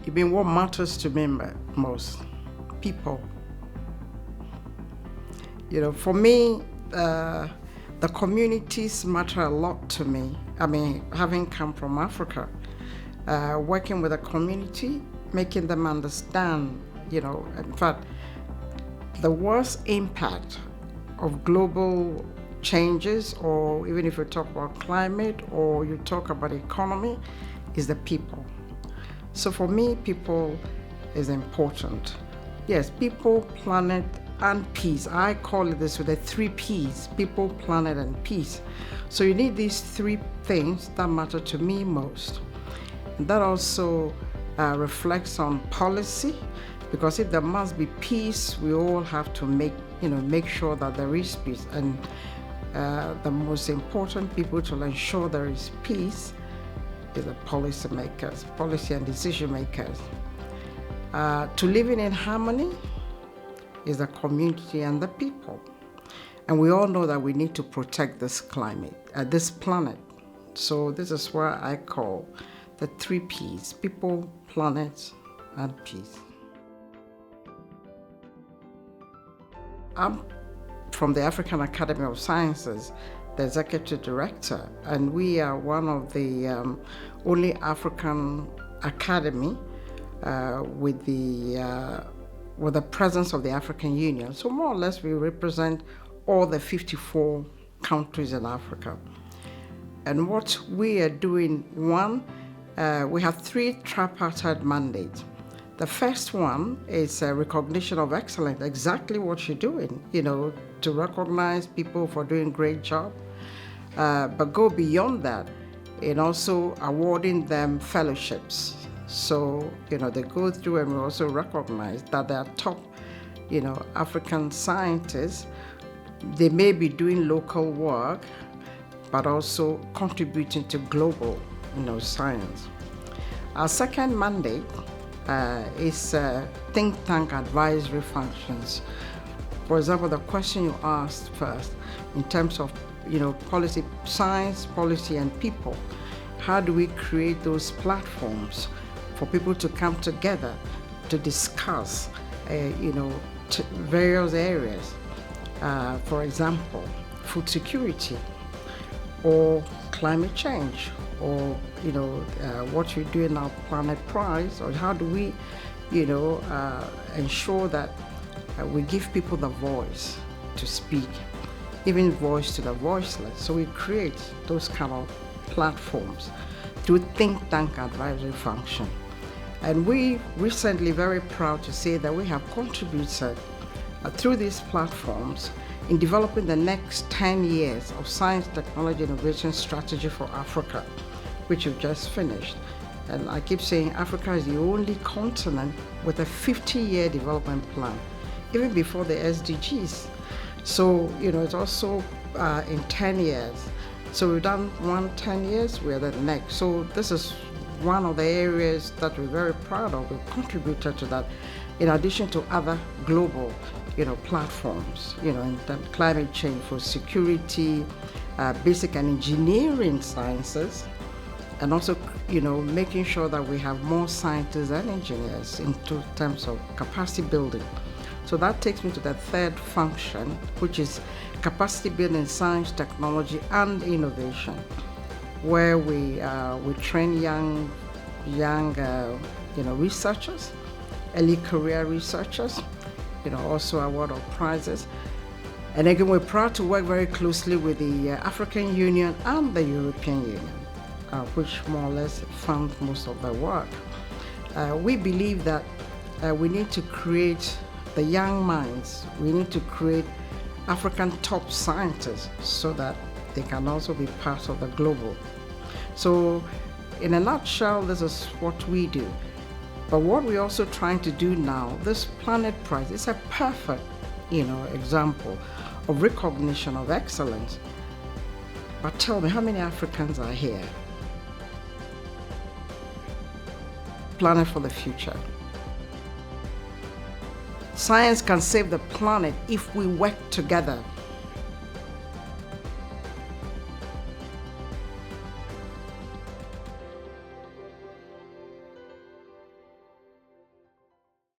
I mean, what matters to me most? People. For me, the communities matter a lot to me. I mean, having come from Africa, working with a community, making them understand, in fact, the worst impact of global changes, or even if you talk about climate or you talk about economy, is the people. So for me, people is important. Yes, people, planet, and peace. I call it this with the 3 Ps: people, planet, and peace. So you need these 3 things that matter to me most. And that also reflects on policy, because if there must be peace, we all have to make sure that there is peace. And the most important people to ensure there is peace is the policymakers, policy and decision makers. To living in harmony is the community and the people. And we all know that we need to protect this climate, this planet. So this is where I call the 3 Ps: people, planet, and peace. I'm from the African Academy of Sciences, the executive director, and we are one of the only African academy with the presence of the African Union. So more or less we represent all the 54 countries in Africa. And what we are doing, we have 3 tripartite mandates. The first one is a recognition of excellence, exactly what you're doing, to recognize people for doing a great job, but go beyond that in also awarding them fellowships. So, they go through, and we also recognize that they are top, African scientists. They may be doing local work, but also contributing to global, science. Our second mandate is think tank advisory functions. For example, the question you asked first, in terms of, policy, science, policy, and people, how do we create those platforms for people to come together to discuss, various areas? For example, food security, or climate change, or what you do in our planet prize, or how do we ensure that we give people the voice to speak, even voice to the voiceless. So we create those kind of platforms through think tank advisory function. And we recently, very proud to say that we have contributed through these platforms in developing the next 10 years of science, technology, innovation strategy for Africa, which we've just finished. And I keep saying Africa is the only continent with a 50-year development plan, even before the SDGs. So, it's also in 10 years. So we've done 10 years, we're the next. So this is one of the areas that we're very proud of. We've contributed to that, in addition to other global, platforms, in climate change, for security, basic and engineering sciences, and also, making sure that we have more scientists and engineers in terms of capacity building. So that takes me to the third function, which is capacity building in science, technology, and innovation, where we train young researchers, early career researchers, also award of prizes. And again, we're proud to work very closely with the African Union and the European Union, which more or less fund most of the work. We believe that we need to create the young minds. We need to create African top scientists so that they can also be part of the global. So in a nutshell, this is what we do. But what we're also trying to do now, this Planet Prize is a perfect, example of recognition of excellence. But tell me, how many Africans are here? Planet for the future. Science can save the planet if we work together.